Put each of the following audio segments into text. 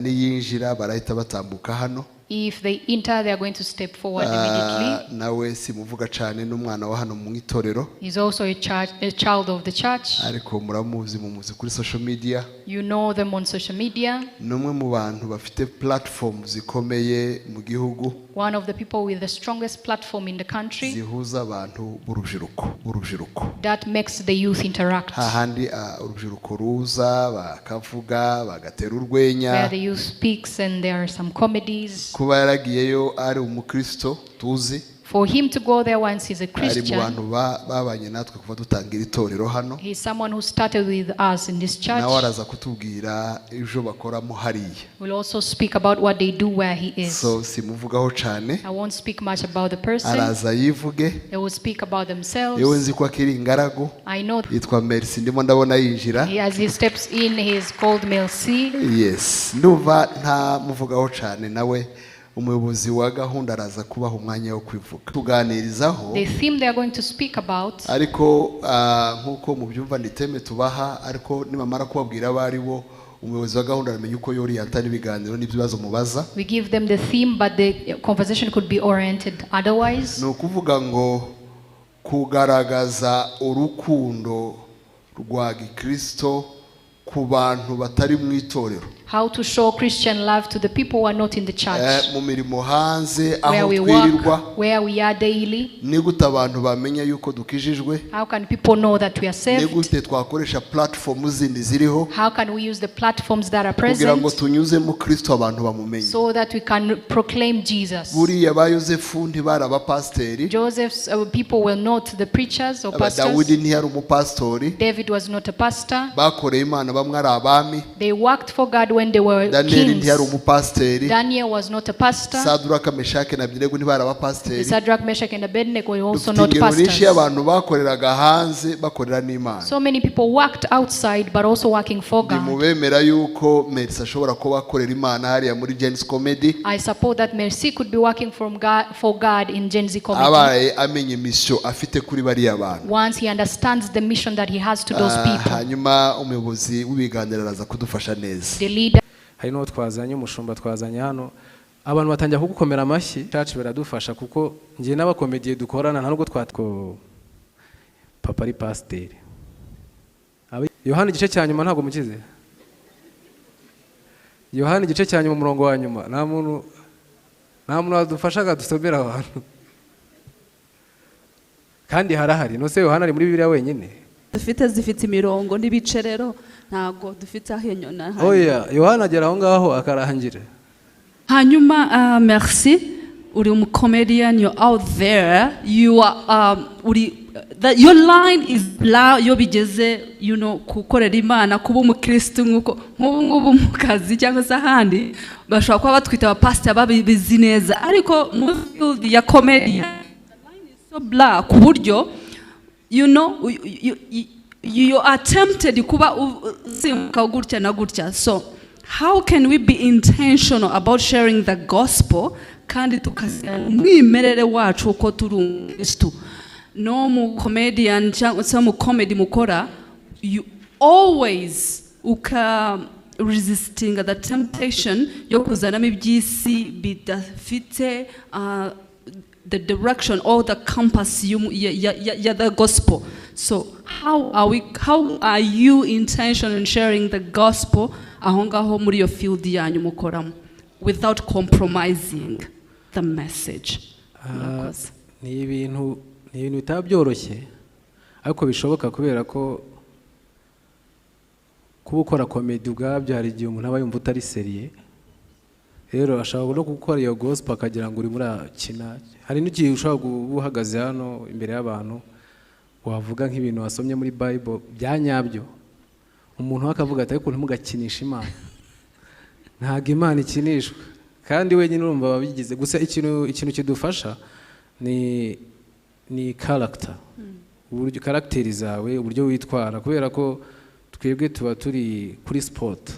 niyinjira barahita batambuka hano. If they enter, they are going to step forward immediately. Nawe simuvuga cyane n'umwana wa hano mu itorero. He's also a child of the church. Ariko muramuzi kuri social media. You know them on social media. Numwe mu bantu bafite platform zikomeye mu gihugu. One of the people with the strongest platform in the country. Zihuza abantu b'urubyiruko. That makes the youth interact. Hahandi urubyiruko ruza bakavuga bagatera urwenya. Where the youth speaks and there are some comedies. Kuba yaragiyeyo ari umukristo tuzi. For him to go there once he's a Christian. Ari mu bantu babanye natwe kuva dutangira itorero hano. He's someone who started with us in this church. Nawe araza kutubwira ibyo bakoramo hariya. We'll also speak about what they do where he is. So simuvugaho cyane. I won't speak much about the person. Araza yivuge. They will speak about themselves. Yewe nzi ko akiri ingaragu. I know. Yitwa Merci ndimo ndabona yinjira. As he steps in, he is called Merci. Yes. Ndumva nta muvugaho cyane nawe. Umuyobozi wa gahunda araza kubaha umwanya wo kwivuga tuganirizaho. The theme they are going to speak about. Ariko nkuko mubyumva niteme tubaha ariko nimamara kubabwira abari bo umuyobozi wa gahunda aramenye uko yori yatari biganiro n'ibibazo mubaza. We give them the theme but the conversation could be oriented otherwise. No kuvuga ngo kugaragaza urukundo rwa Gikristo ku bantu batari mu itorero. How to show Christian love to the people who are not in the church. Mu mirimo hanze aho twirirwa. Where we are daily. Ni gute abantu bamenya yuko dukijijwe? How can people know that we are saved? Ni gute twakoresha platform zindi ziriho? How can we use the platforms that are present? Kugira ngo tunyuze mu Kristo abantu bamumenye. So that we can proclaim Jesus. Buriya ba Yosefu ntibari abapasteri. Joseph's people were not the preachers or pastors. Dawidi ntiyari umupastori. David was not a pastor. Bakoreye Imana bamwe ari abami. They worked for God when they were kings. Daniel was not a pastor. Sadraka, Meshach and Abednego ntibari abapasteri. Sadrach, Meshach and Abednego were also not pastors. Abantu bakoreraga hanze bakorera n'Imana. So many people worked outside but also working for God. Nimubemera yuko Merci ashobora kuba akorera Imana hariya muri Jen's Comedy. I support that Merci could be working for God in Jen's Comedy. Abaye amenye mission afite kuri bariya abantu. Once he understands the mission that he has to those people. Hanyuma umuyobozi w'ibiganiro araza kudufasha neza. The leader. Hari no twazanye umushumba twazanye hano abantu batangira kugukomera amashyi church beradufasha kuko ngiye n'abakomediye dukorana ntabwo twatwo papa ari pasteur Yohana igice cya nyuma ntabwo mukize Yohana igice cya nyuma umurongo wa nyuma nta muntu adufashaga dusomera abantu kandi harahari no se Yohana ari muri Bibiliya wenyine zifite imirongo n'ibicerero ntago dufite ahenyona. Oya Yohana agera aho ngaho akarangira. Hanyuma Merci uri comedian, you're out there, you are your line is loud, yo bigeze kukorera Imana kuba umukristo nkuko nk'ubu mu kazi cyangwa se ahandi bashobora kuba batwita abapastor babizi neza ariko mu field ya comedian the line is so black ku buryo you are tempted kuba simka gutya na gutya. So how can we be intentional about sharing the gospel kandi tukasimerere wacu uko turi umukristo? No mu comedian cyangwa mu comedy mukora you always resisting the temptation yo kuzanamo ibyisi bidafite the direction or the compass ya the gospel. So how are you intentional in sharing the gospel aho ngaho muri yo field yanyu mukoramo without compromising the message? Ni ibintu bitabyoroshye ariko bishoboka kubera ko kuba ukora comedy ubwabyo hari igihe umuntu aba yumva utari seriye rero ashobora no gukora iyo gospel akagira ngo uri muri akina. Hari n'igihe ushobora guhagaze hano imbere y'abantu wavuga nk'ibintu wasomye muri Bible byanyabyo umuntu akavuga ati ariko ntimugakinisha Imana ntago Imana ikinishwa kandi wenyine urumva babigize gusa ikintu kidufasha ni character uburyo character zawe uburyo witwara kubera ko twebwe tuba turi kuri sport.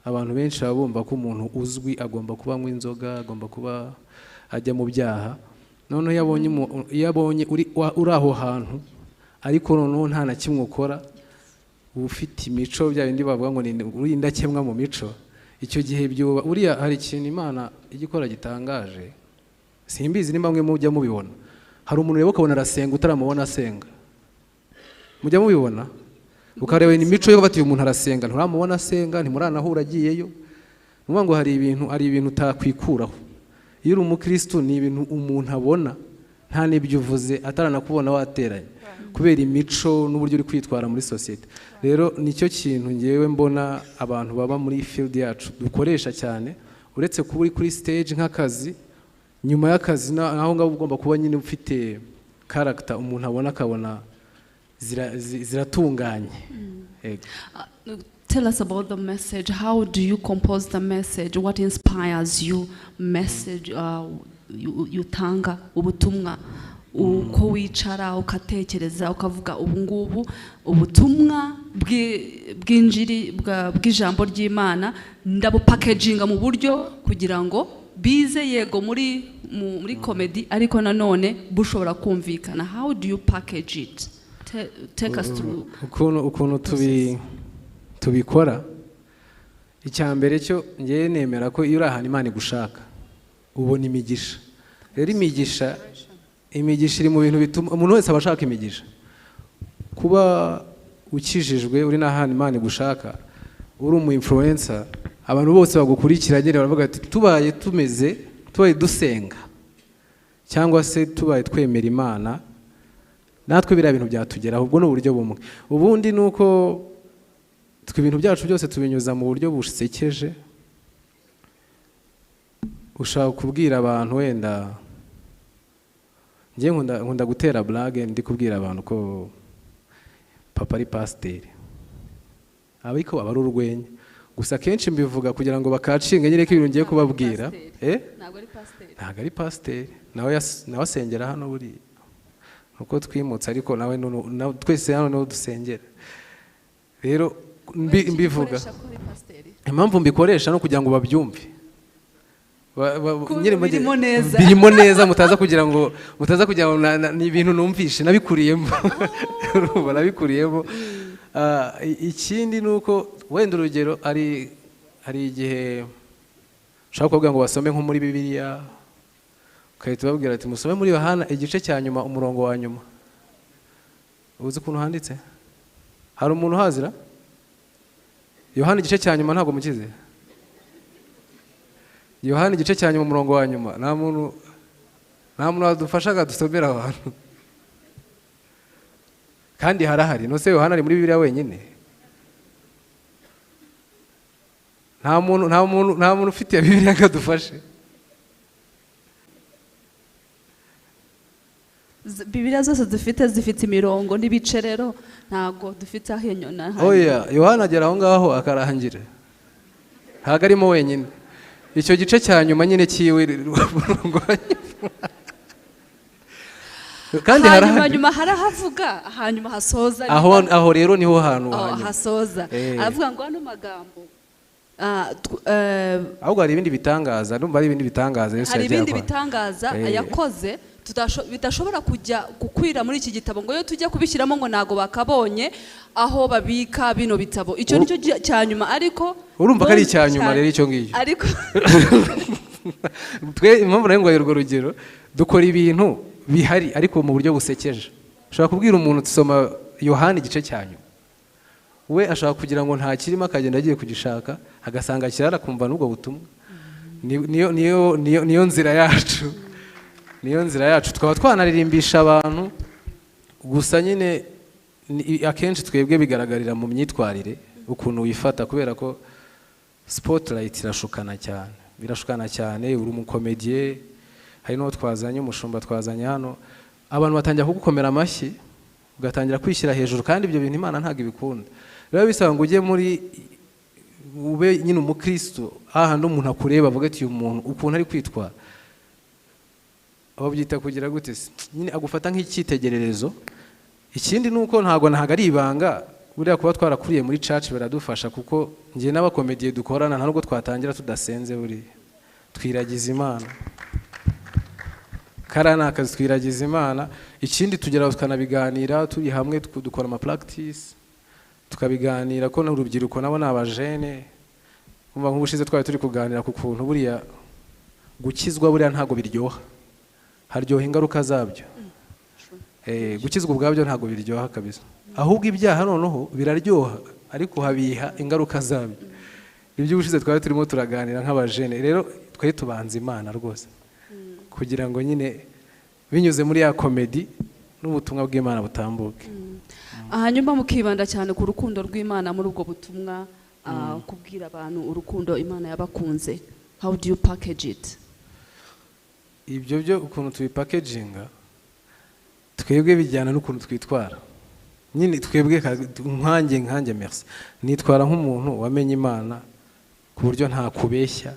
Abantu benshi babumva ko umuntu uzwi agomba kuba anywa inzoga agomba kuba ajya mu byaha none yabonye uri aho hantu ariko noneho nta na kimwe ukora ufite imico bya bindi bavuga ngo uri indakemwa mu mico icyo gihe byo uriya hari ikintu Imana igikora gitangaje, simbizi nimba mwe mujya mubibona. Hari umuntu rero ukabona arasenga utaramubona asenga, mujya mubibona, ukareba imico yo bati uyu muntu arasenga nturamubona asenga, ntimuranahura agiyeyo. Nuvuga ngo hari ibintu utakwikuraho. Iyo uri umukristo ni ibintu umuntu abona nta n'ibyo uvuze ataranakubona wateranye, kubera imico n'uburyo uri kwitwara muri society. Rero nicyo kintu ngewe mbona abantu baba muri field yacu dukoresha cyane, uretse kuba uri kuri stage nk'akazi, nyuma y'akazi naho ngaho ugomba kuba nyine ufite character umuntu abona akabona ziratunganye. Tell us about the message. How do you compose the message? What inspires you? Message you tanga ubutumwa uko wicara ukatekereza ukavuga ubungubu ubutumwa bw'injiri bw'ijambo ry'Imana ndabo packaginga mu buryo kugira ngo bize yego muri comedy ariko nanone bushobora kumvikana. How do you package it? Take us through. Ukuntu tubikora, icyambere cyo ngiye nemera ko iyo uri ahantu Imana igushaka ubona imigisha. Rero imigisha iri mu bintu bituma umuntu wese abashaka imigisha. Kuba ukijijwe uri n'ahantu Imana igushaka, uri umu influencer, abantu bose bagukurikira nyine baravuga ati tubaye dusenga cyangwa se tubaye twemera Imana natwe biriya bintu byatugeraho. Ubwo ni uburyo bumwe. Ubundi nuko twe ibintu byacu byose tubinyuza mu buryo busekeje. Ushaka kubwira abantu wenda ngiye nkunda gutera blague ndi kubwira abantu ko papa ari pasiteri, ariko aba ari urwenya gusa. Kenshi mbivuga kugira ngo bakacinge nyine ko ibintu ngiye kubabwira. Ntabwo ari pasiteri, nawe asengera hano buri nuko twimutse, ariko nawe twese hano niho dusengera. Rero mbivuga impamvu mbikoresha no kugira ngo babyumve, birimo neza, mutaza kugira ngo ni ibintu numvishe nabikuriyemo. Ikindi nuko wenda urugero ari igihe ushaka kuvuga ngo basome nko muri Bibiliya, ukahita babwira ati musome muri Yohana igice cya nyuma umurongo wa nyuma. Uzi ukuntu handitse? Hari umuntu hazira Yohana igice cya nyuma ntabwo mukize? Yohana igice cya nyuma umurongo wa nyuma nta muntu wadufashaga dusomera abantu, kandi harahari. Nose Yohana ari muri Bibiliya wenyine? Nta muntu ufite Bibiliya akadufashe. Bibiliya zose zifite imirongo n'ibice, rero ntago dufite aho inyona. Oya, Yohana agera aho ngaho akarangira, ntago arimo wenyine. Icyo gice cya nyuma nyine kiwe kandi hanyuma harahavuga, hanyuma hasoza. Aho rero niho hantu hasoza aravuga ngo hano magambo ahubwo hari ibindi bitangaza, numva ari ibindi bitangaza Yesu yagiye akora. Hari ibindi bitangaza yakoze bidashobora kujya gukwira muri iki gitabo ngo yo tujya kubishyiramo ngo nago bakabonye aho babika bino bitabo. Icyo nicyo cya nyuma, ariko urumva ko ari icya nyuma rero icyo ngicyo. Ariko twe impamvu nayo ngo urwo rugero dukora ibintu bihari ariko mu buryo busekeje. Ushobora kubwira umuntu tusoma Yohana igice cya nyuma, we ashaka kugira ngo nta kirimo akagenda agiye kugishaka agasanga kirara kumva n'ubwo butumwa. Niyo nzira yacu. Niyo nzira yacu. Tukaba twanaririmbisha abantu gusa nyine akenshi twebwe bigaragarira mu myitwarire ukuntu wifata, kubera ko spotlight birashukana cyane. Uri umukomediye, hari n'uwo twazanye umushumba twazanye hano, abantu batangira kugukomera amashyi ugatangira kwishyira hejuru, kandi ibyo bintu Imana ntabwo ibikunda. Rero bisaba ngo ujye ube nyine umukristo ahandi umuntu akureba avuga ati uyu muntu ukuntu ari kwitwara, babyita kugira gute nyine agufata nk'icyitegererezo. Ikindi nuko ntago ari ibanga, buriya kuba twarakuriye muri church biradufasha, kuko ngiye n'abakomediye dukorana nta nubwo twatangira tudasenze. Buri twiragiza Imana, karana akazi twiragiza Imana. Ikindi tugera tukanabiganira turi hamwe, dukora ama practice tukabiganira ko n'urubyiruko nabo n'abajene umva nk'ubushize twari turi kuganira ku kuntu buriya gukizwa buriya ntago biryoha, haryoha ingaruka zabyo. Gukizwa ubwabyo ntago biryoha kabisa, ahubwo ibyaha noneho biraryoha ariko habiha ingaruka zabyo. Ibyo ubushize twari turimo turaganira nk'abajene. Rero twe tubanza Imana rwose kugira ngo nyine binyuze muri ya komedi n'ubutumwa bw'Imana butambuke. Hanyuma mukibanda cyane ku rukundo rw'Imana muri ubwo butumwa, kubwira abantu urukundo Imana yabakunze. How do you package it? Ibyo byo ukuntu tubipackaginga twebwe bijyana n'ukuntu twitwara. Nyine twebwe nkanjye merci nitwara nk'umuntu wamenye Imana ku buryo nta kubeshya.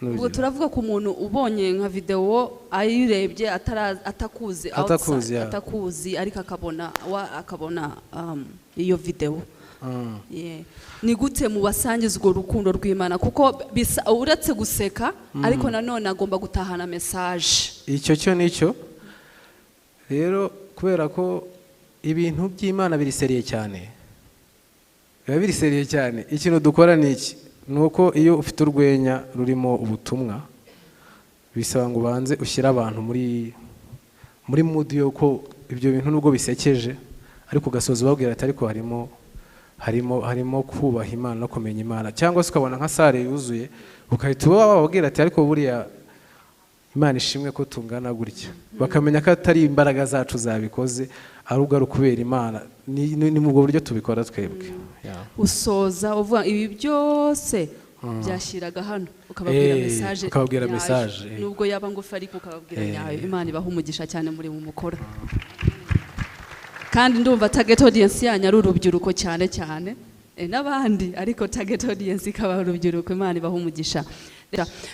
Ubwo turavuga ku muntu ubonye nka video ayirebye atakuzi ariko akabona iyo video. Ni gute mu basangiza urwo rukundo rw'Imana, kuko uretse guseka ariko nanone agomba gutahana message. Icyo cyo nicyo rero, kubera ko ibintu by'Imana biriseriye cyane, biba biriseriye cyane. Ikintu dukora ni iki, nuko iyo ufite urwenya rurimo ubutumwa bisaba ngo ubanze ushyire abantu muri mood yo ko ibyo bintu nubwo bisekeje ariko ugasoza ubabwira ati ariko harimo kubaha Imana no kumenya Imana. Cyangwa se ukabona nka sare yuzuye ukahita ubabwira ati ariko buriya Imana ishimwe ko tungana gutya, bakamenya ko atari imbaraga zacu zabikoze ahubwo ari ukubera Imana. Ni mu buryo tubikora twebwe. Usoza uvuga ibi byose byashyiraga hano ukababwira message nubwo yaba ngufi ariko ukababwira nyayo. Imana ibaha umugisha cyane muri mu mukora. Kandi ndumva target audience yanyu ari urubyiruko cyane n'abandi, ariko target audience ikaba urubyiruko. Imana ibaha umugisha.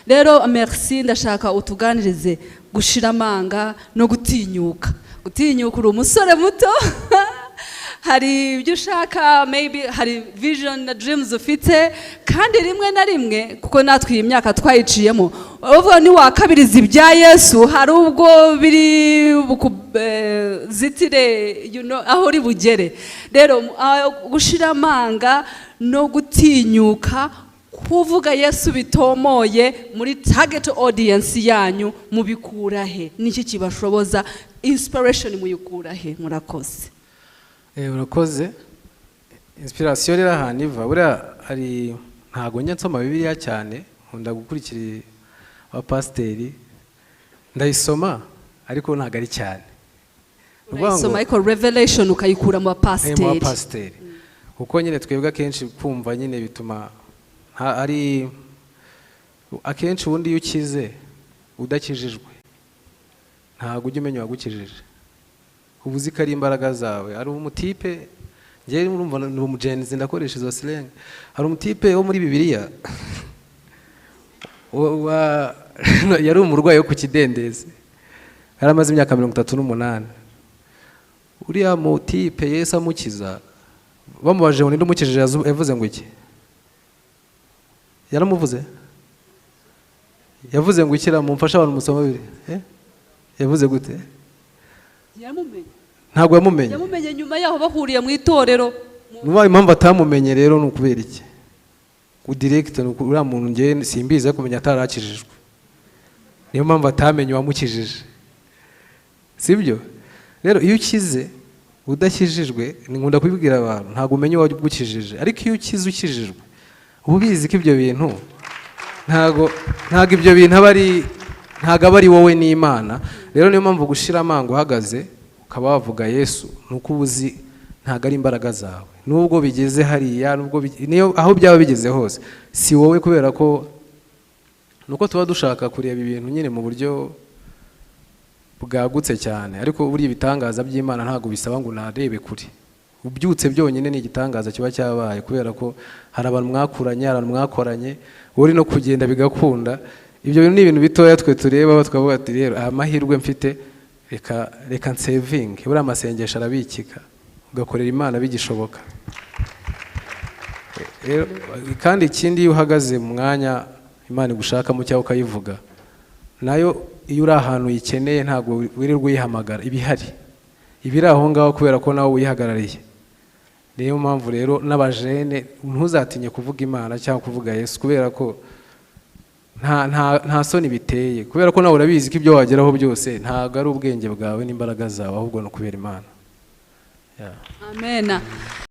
Rero merci, ndashaka utuganirize gushira amanga no gutinyuka. Uri umusore muto hari ibyo ushaka, maybe hari vision na dreams ufite, kandi rimwe na rimwe kuko natwe iyi myaka twayiciyemo uvuga ni wakabiriza ibya Yesu, hari ubwo biri zitire aho uri bugere. Rero gushira amanga no gutinyuka kuvuga Yesu bitomoye muri target audience yanyu mubikura he? Niki kibashoboza? Inspiration muyikura he? Murakoze. Urakoze. Inspiration rero ahantu iva buriya ari ntago njya nsoma Bibiliya cyane, nkunda gukurikira abapasiteri ndayisoma ariko ntago ari cyane. Ndayisoma ariko revelation ukayikura mu bapasiteri. Kuko nyine twebwe akenshi kumva nyine bituma ari akenshi ubundi iyo ukize udakijijwe ntago ujya umenya wagukijije. Ubuzi ko ari imbaraga zawe. Ari umutipe njye urumva ni umugenzi ndakoresha izo slang. Hari umutipe wo muri Bibiliya yari umurwayi wo ku kidendezi, yari amaze imyaka 38. Uriya mutipe Yesu amukiza, bamubaje ngo ninde umukijije yavuze ngo iki? Yaramuvuze? Yavuze ngo ikira mumfasha abantu musoma Bibiliya. Yavuze gute? Ntabwo yamumenye. Yamumenye nyuma yaho bahuriye mu itorero. Nubaye impamvu atamumenye rero n'ukubera iki? Direct uriya muntu ngiye simbize kumenya atarakijijwe. Niyo mpamvu atamenye wamukijije. Sibyo? Rero iyo ukize udakijijwe, nkunda kubibwira abantu, ntabwo umenye wagukijije. Ariko iyo ukize ukijijwe ubizi ko ibyo bintu ntago ibyo bintu ntago ari wowe n'Imana. Rero niyo mpamvu gushira amanga uhagaze ukaba wavuga Yesu nuko ubuzi ntago ari imbaraga zawe, nubwo bigeze hariya, nubwo niyo aho byaba bigeze hose si wowe, kubera ko nuko tuba dushaka kureba ibintu nyine mu buryo bwagutse cyane. Ariko buri ibitangaza by'Imana ntago bisaba ngo narebe kuri, ubyutse byonyine ni igitangaza kiba cyabaye, kubera ko hari abantu mwakoranye uri no kugenda bigakunda. Ibyo bintu ni ibintu bitoya twe tureba twavuga ati rero amahirwe mfite reka nsaving. Buri amasengesho arabikika ugakorera Imana bigishoboka. Kandi ikindi iyo uhagaze mu mwanya Imana igushakamo cyangwa ukayivuga nayo, iyo uri ahantu uyikeneye ntabwo wirirwa uyihamagara, ibihari ibiri aho ngaho kubera ko nawe uyihagarariye. niyo mpamvu rero n'abajene ntuzatinye kuvuga Imana cyangwa kuvuga Yesu kubera ko nta soni biteye kubera ko nawe urabizi ko ibyo wageraho byose ntago ari ubwenge bwawe n'imbaraga zawe ahubwo no kubera Imana. Amen.